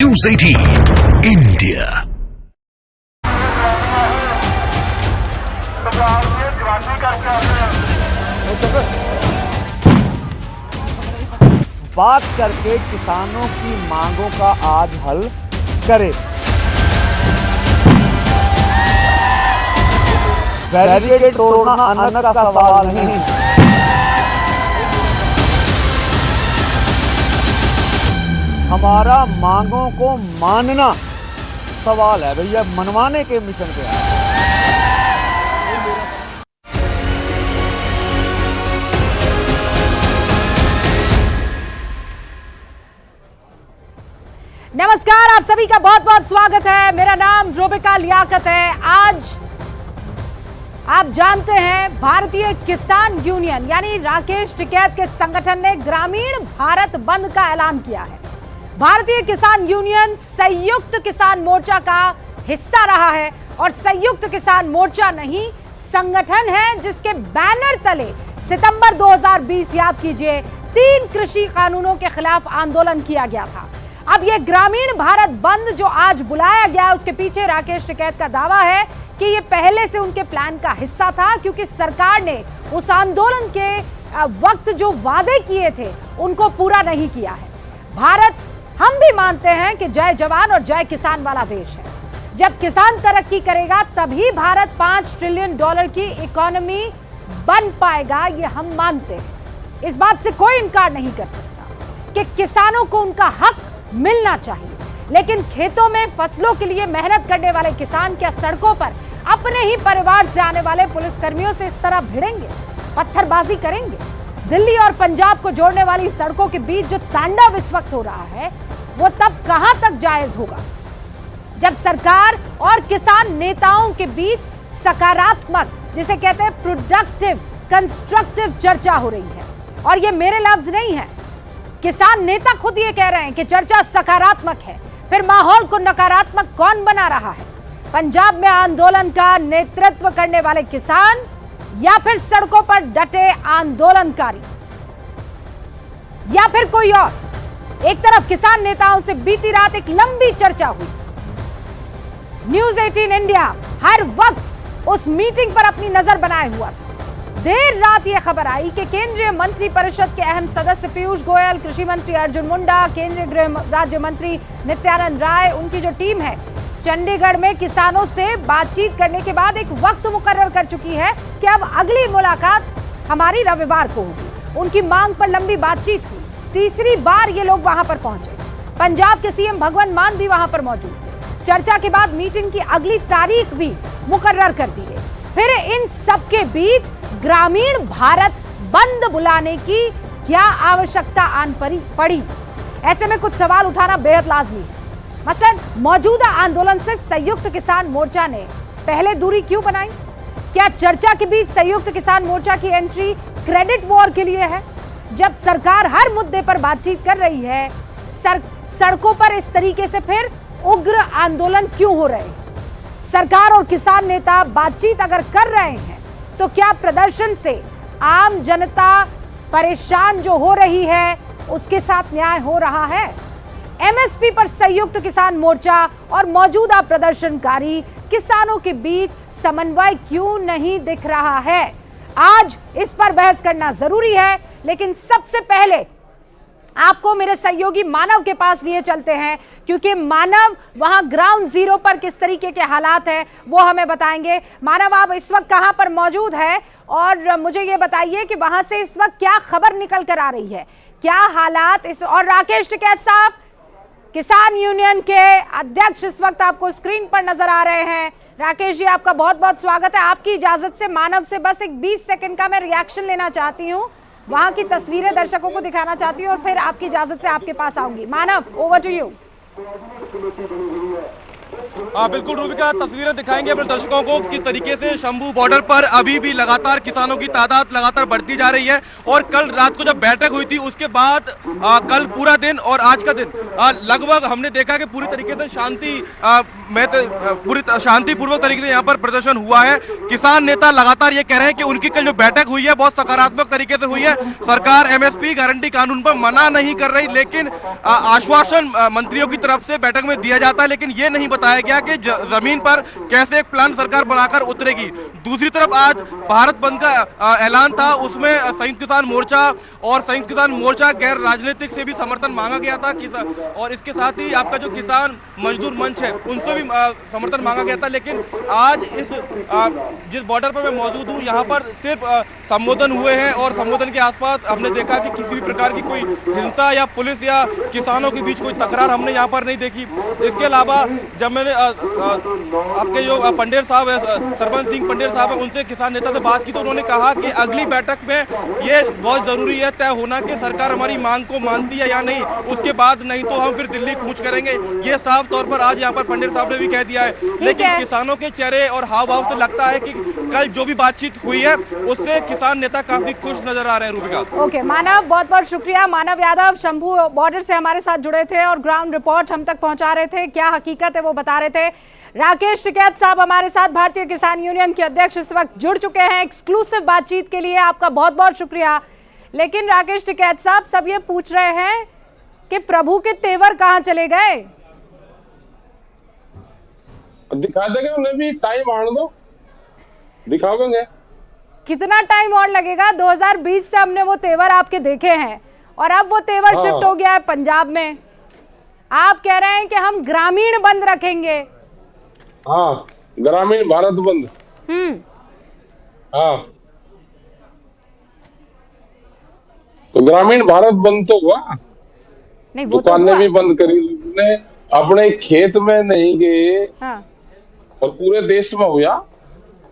News 18 India। बात करके किसानों की मांगों का आज हल करे। बैरिकेड तोड़ना अन्न का सवाल नहीं, हमारा मांगों को मानना सवाल है। भैया मनवाने के मिशन पे है। नमस्कार, आप सभी का बहुत बहुत स्वागत है। मेरा नाम रोबिका लियाकत है। आज आप जानते हैं भारतीय किसान यूनियन यानी राकेश टिकैत के संगठन ने ग्रामीण भारत बंद का ऐलान किया है। भारतीय किसान यूनियन संयुक्त किसान मोर्चा का हिस्सा रहा है और संयुक्त किसान मोर्चा नहीं, संगठन है जिसके बैनर तले सितंबर 2020 याद कीजिए 3 कृषि कानूनों के खिलाफ आंदोलन किया गया था। अब ये ग्रामीण भारत बंद जो आज बुलाया गया, उसके पीछे राकेश टिकैत का दावा है कि ये पहले से उनके प्लान का हिस्सा था, क्योंकि सरकार ने उस आंदोलन के वक्त जो वादे किए थे उनको पूरा नहीं किया है। भारत, हम भी मानते हैं कि जय जवान और जय किसान वाला देश है। जब किसान तरक्की करेगा तभी भारत $5 ट्रिलियन की इकोनॉमी बन पाएगा, ये हम मानते हैं। इस बात से कोई इनकार नहीं कर सकता कि किसानों को उनका हक मिलना चाहिए, लेकिन खेतों में फसलों के लिए मेहनत करने वाले किसान क्या सड़कों पर अपने ही परिवार से आने वाले पुलिसकर्मियों से इस तरह भिड़ेंगे, पत्थरबाजी करेंगे? दिल्ली और पंजाब को जोड़ने वाली सड़कों के बीच जो तांडव इस वक्त हो रहा है, वो तब कहां तक जायज होगा जब सरकार और किसान नेताओं के बीच सकारात्मक, जिसे कहते हैं प्रोडक्टिव, कंस्ट्रक्टिव चर्चा हो रही है। और ये मेरे लफ्ज नहीं है, किसान नेता खुद ये कह रहे हैं कि चर्चा सकारात्मक है। फिर माहौल को नकारात्मक कौन बना रहा है? पंजाब में आंदोलन का नेतृत्व करने वाले किसान या फिर सड़कों पर डटे आंदोलनकारी, या फिर कोई और? एक तरफ किसान नेताओं से बीती रात एक लंबी चर्चा हुई। न्यूज़ 18 इंडिया हर वक्त उस मीटिंग पर अपनी नजर बनाए हुआ था। देर रात यह खबर आई कि केंद्रीय मंत्री परिषद के अहम सदस्य पीयूष गोयल, कृषि मंत्री अर्जुन मुंडा, केंद्रीय गृह राज्य मंत्री नित्यानंद राय, उनकी जो टीम है चंडीगढ़ में किसानों से बातचीत करने के बाद एक वक्त मुकर्रर कर चुकी है कि अब अगली मुलाकात हमारी रविवार को होगी। उनकी मांग पर लंबी बातचीत हुई। तीसरी बार ये लोग वहां पर पहुंचे। पंजाब के सीएम भगवंत मान भी वहां पर मौजूद थे। चर्चा के बाद मीटिंग की अगली तारीख भी मुकर्रर कर दी गई। फिर इन सबके बीच ग्रामीण भारत बंद बुलाने की क्या आवश्यकता आन पड़ी? ऐसे में कुछ सवाल उठाना बेहद लाजमी है। मसलन मौजूदा आंदोलन से संयुक्त किसान मोर्चा ने पहले दूरी क्यों बनाई? क्या चर्चा के बीच संयुक्त किसान मोर्चा की एंट्री क्रेडिट वॉर के लिए है? जब सरकार हर मुद्दे पर बातचीत कर रही है, सड़कों पर इस तरीके से फिर उग्र आंदोलन क्यों हो रहे हैं? सरकार और किसान नेता बातचीत अगर कर रहे हैं तो क्या प्रदर्शन से आम जनता परेशान जो हो रही है उसके साथ न्याय हो रहा है? एमएसपी पर संयुक्त किसान मोर्चा और मौजूदा प्रदर्शनकारी किसानों के बीच समन्वय क्यों नहीं दिख रहा है? आज इस पर बहस करना जरूरी है, लेकिन सबसे पहले आपको मेरे सहयोगी मानव के पास लिए चलते हैं, क्योंकि मानव वहां ग्राउंड जीरो पर किस तरीके के हालात हैं वो हमें बताएंगे। मानव, आप इस वक्त कहां पर मौजूद है और मुझे ये बताइए कि वहां से इस वक्त क्या खबर निकल कर आ रही है, क्या हालात इस? और राकेश टिकैत साहब, किसान यूनियन के अध्यक्ष, इस वक्त आपको स्क्रीन पर नजर आ रहे हैं। राकेश जी, आपका बहुत बहुत स्वागत है। आपकी इजाजत से मानव से बस एक 20 सेकंड का मैं रिएक्शन लेना चाहती हूँ, वहां की तस्वीरें दर्शकों को दिखाना चाहती हूँ और फिर आपकी इजाजत से आपके पास आऊंगी। मानव, ओवर टू यू। बिल्कुल रूबिका, तस्वीरें दिखाएंगे अपने दर्शकों को किस तरीके से शंभू बॉर्डर पर अभी भी लगातार किसानों की तादाद लगातार बढ़ती जा रही है। और कल रात को जब बैठक हुई थी उसके बाद कल पूरा दिन और आज का दिन लगभग हमने देखा कि पूरी तरीके से पूरी शांतिपूर्वक तरीके से यहाँ पर प्रदर्शन हुआ है। किसान नेता लगातार ये कह रहे हैं कि उनकी कल जो बैठक हुई है बहुत सकारात्मक तरीके से हुई है। सरकार एमएसपी गारंटी कानून पर मना नहीं कर रही, लेकिन आश्वासन मंत्रियों की तरफ से बैठक में दिया जाता है, लेकिन ये नहीं बताया गया कि जमीन पर कैसे एक प्लान सरकार बनाकर उतरेगी। दूसरी तरफ आज भारत बंद का ऐलान था, उसमें संयुक्त किसान मोर्चा और संयुक्त किसान मोर्चा गैर राजनीतिक से भी समर्थन मांगा गया था, और इसके साथ ही आपका जो किसान मजदूर मंच है उनसे भी समर्थन मांगा गया था। लेकिन आज जिस बॉर्डर पर मैं मौजूद हूँ यहाँ पर सिर्फ संबोधन हुए हैं, और संबोधन के आसपास हमने देखा कि किसी भी प्रकार की कोई हिंसा या पुलिस या किसानों के बीच कोई तकरार हमने यहाँ पर नहीं देखी। इसके अलावा जब मैंने आपके जो पंडेर साहब है, सरपंच सिंह पंडेर साहब है, उनसे किसान नेता से बात की तो उन्होंने कहा कि अगली बैठक में ये बहुत जरूरी है तय होना कि सरकार हमारी मांग को मानती है या नहीं, उसके बाद नहीं तो हम फिर दिल्ली कूच करेंगे। ये साफ तौर पर आज यहाँ पर पंडेर साहब ने भी कह दिया है। लेकिन किसानों के चेहरे और हाव भाव से लगता है कि कल जो भी बातचीत हुई है उससे किसान नेता काफी खुश नजर आ रहे हैं। रूबिका। ओके मानव, बहुत बहुत शुक्रिया। मानव यादव शंभू बॉर्डर से हमारे साथ जुड़े थे और ग्राउंड रिपोर्ट हम तक पहुंचा रहे थे, क्या हकीकत है वो बता रहे थे। राकेश टिकैत साहब हमारे साथ, भारतीय किसान यूनियन के अध्यक्ष, इस वक्त जुड़ चुके हैं एक्सक्लूसिव बातचीत के लिए, आपका बहुत बहुत शुक्रिया। लेकिन राकेश टिकैत साहब, सब ये पूछ रहे हैं कि प्रभु के तेवर कहां चले गए? दिखा देंगे, उन्हें भी टाइम आने दो, दिखाओगे। कितना टाइम और लगेगा? 2020 से हमने वो तेवर आपके देखे हैं और अब वो तेवर शिफ्ट हो गया है पंजाब में। आप कह रहे हैं कि हम ग्रामीण बंद रखेंगे। हाँ, ग्रामीण भारत बंद। हाँ, तो ग्रामीण भारत बंद तो हुआ नहीं, वो दुकानें भी बंद करी ने, अपने खेत में नहीं गए। हाँ। और पूरे देश में हुआ,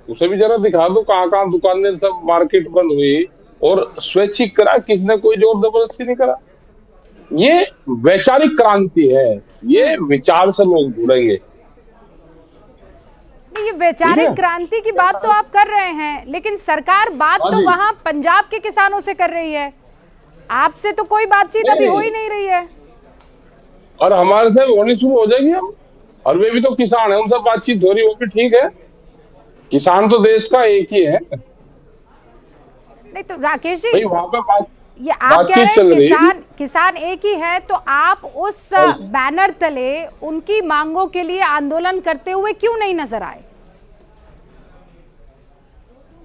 उसे भी जरा दिखा दो कहाँ कहाँ दुकानें सब मार्केट बंद हुई और स्वैच्छिक करा, किसने कोई जोर जबरदस्ती नहीं करा। ये वैचारिक क्रांति है, ये विचार से लोग जुड़ेंगे। ये वैचारिक क्रांति की बात तो आप कर रहे हैं, लेकिन सरकार बात तो वहां पंजाब के किसानों से कर रही है, आपसे तो कोई बातचीत अभी हो ही नहीं रही है। और हमारे से होनी शुरू हो जाएगी अब, और वे भी तो किसान है, उनसे बातचीत हो रही, वो भी ठीक है। किसान तो देश का एक ही है। नहीं तो राकेश जी, वहां पे ये आप कह रहे हैं किसान एक ही है, तो आप उस बैनर तले उनकी मांगों के लिए आंदोलन करते हुए क्यों नहीं नजर आए?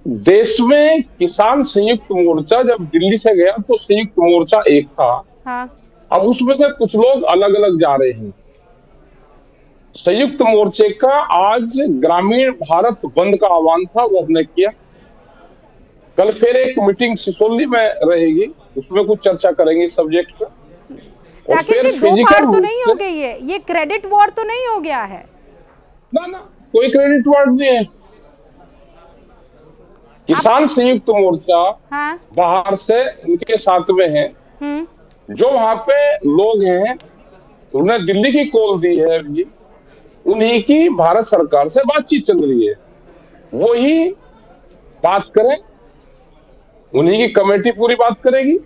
देश में किसान संयुक्त मोर्चा जब दिल्ली से गया तो संयुक्त मोर्चा एक था। हाँ। अब उसमें से कुछ लोग अलग अलग जा रहे हैं। संयुक्त मोर्चे का आज ग्रामीण भारत बंद का आह्वान था, वो हमने किया। कल फिर एक मीटिंग सिसोली में रहेगी, उसमें कुछ चर्चा करेंगे इस सब्जेक्ट पर। राकेश जी, दो पार तो नहीं हो गई है, ये क्रेडिट वॉर तो नहीं हो गया है? ना ना, कोई क्रेडिट वॉर नहीं है। किसान संयुक्त मोर्चा हाँ? बाहर से उनके साथ में है। जो वहां पे लोग हैं उन्हें दिल्ली की कॉल दी है अभी, उन्हीं की भारत सरकार से बातचीत चल रही है, वो ही बात करें, उन्हीं की कमेटी पूरी बात करेगी।